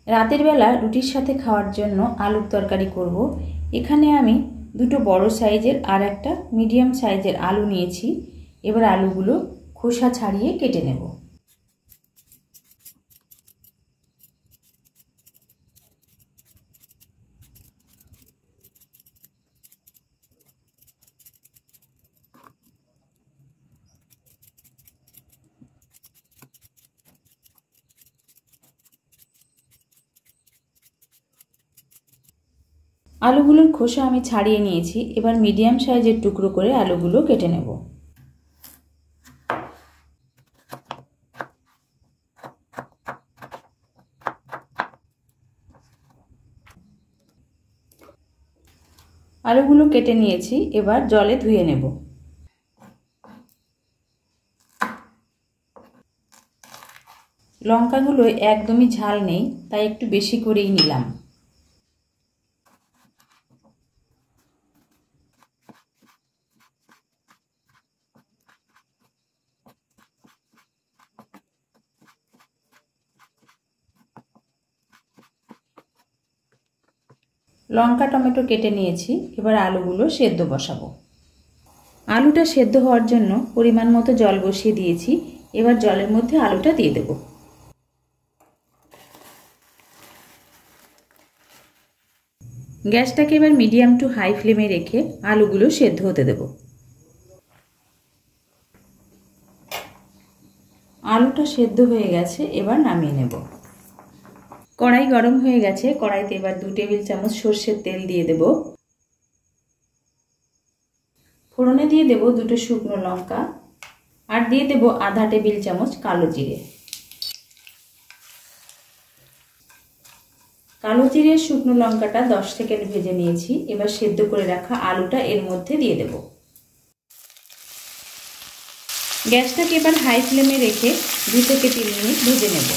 রাতের বেলা রুটির সাথে খাওয়ার জন্য আলুর তরকারি করব। এখানে আমি দুটো বড় সাইজের আর একটা মিডিয়াম সাইজের আলু নিয়েছি। এবার আলুগুলো খোসা ছাড়িয়ে কেটে নেব। আলুগুলোর খোসা আমি ছাড়িয়ে নিয়েছি। এবার মিডিয়াম সাইজের টুকরো করে আলুগুলো কেটে নেব। আলুগুলো কেটে নিয়েছি, এবার জলে ধুয়ে নেব। লঙ্কাগুলো একদমই ঝাল নেই, তাই একটু বেশি করেই নিলাম। লঙ্কা টমেটো কেটে নিয়েছি, এবার আলুগুলো সেদ্ধ বসাবো। আলুটা সেদ্ধ হওয়ার জন্য পরিমাণ মতো জল বসিয়ে দিয়েছি। এবার জলের মধ্যে আলুটা দিয়ে দেব। গ্যাসটাকে এবার মিডিয়াম টু হাই ফ্লেমে রেখে আলুগুলো সেদ্ধ হতে দেব। আলুটা সেদ্ধ হয়ে গেছে, এবার নামিয়ে নেব। কড়াই গরম হয়ে গেছে, কড়াইতে এবার 2 টেবিল চামচ সর্ষের তেল দিয়ে দেব। ফোড়নে দিয়ে দেব 2টো শুকনো লঙ্কা আর দিয়ে দেব আধা টেবিল চামচ কালো জিরে। কালো জিরে শুকনো লঙ্কাটা 10 সেকেন্ড ভেজে নিয়েছি। এবার সেদ্ধ করে রাখা আলুটা এর মধ্যে দিয়ে দেব। গ্যাসটাকে এবার হাই ফ্লেমে রেখে 2 থেকে 3 মিনিট ভেজে নেব।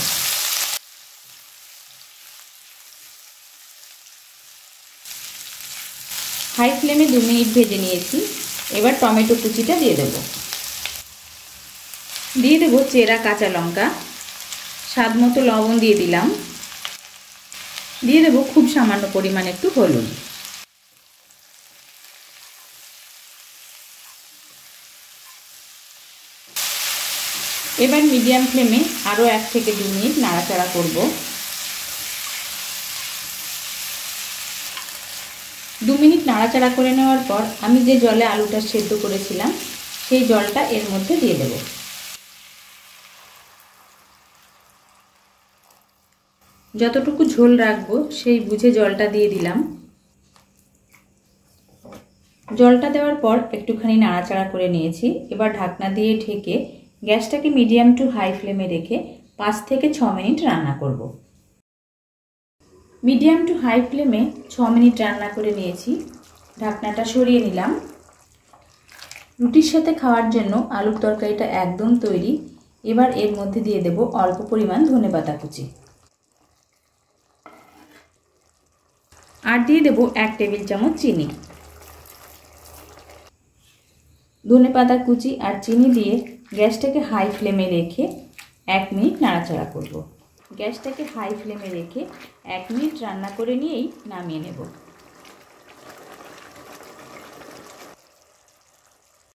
হাই ফ্লেমে 2 মিনিট ভেজে নিয়েছি। এবার টমেটো কুচিটা দিয়ে দেব। দিয়ে দেব চেরা কাঁচা লঙ্কা, স্বাদ মতো লবণ দিয়ে দিলাম। দিয়ে দেব খুব সামান্য পরিমাণে একটু হলুদ। এবার মিডিয়াম ফ্লেমে আরও 1 থেকে 2 মিনিট নাড়াচাড়া করব। 2 মিনিট নাড়াচাড়া করে নেওয়ার পর আমি যে জলে আলুটা সেদ্ধ করেছিলাম সেই জলটা এর মধ্যে দিয়ে দেব। যতটুকু ঝোল রাখবো সেই বুঝে জলটা দিয়ে দিলাম। জলটা দেওয়ার পর একটুখানি নাড়াচাড়া করে নিয়েছি। এবার ঢাকনা দিয়ে ঢেকে গ্যাসটাকে মিডিয়াম টু হাই ফ্লেমে রেখে 5 থেকে 6 মিনিট রান্না করব। মিডিয়াম টু হাই ফ্লেমে 6 মিনিট রান্না করে নিয়েছি। ঢাকনাটা সরিয়ে নিলাম। রুটির সাথে খাওয়ার জন্য আলুর তরকারিটা একদম তৈরি। এবার এর মধ্যে দিয়ে দেব অল্প পরিমাণ ধনেপাতা কুচি আর দিয়ে দেব 1 টেবিল চামচ চিনি। ধনেপাতা কুচি আর চিনি দিয়ে গ্যাসটাকে হাই ফ্লেমে রেখে 1 মিনিট নাড়াচাড়া করব। গ্যাসটাকে হাই ফ্লেমে রেখে 1 মিনিট রান্না করে নিয়েই নামিয়ে নেব।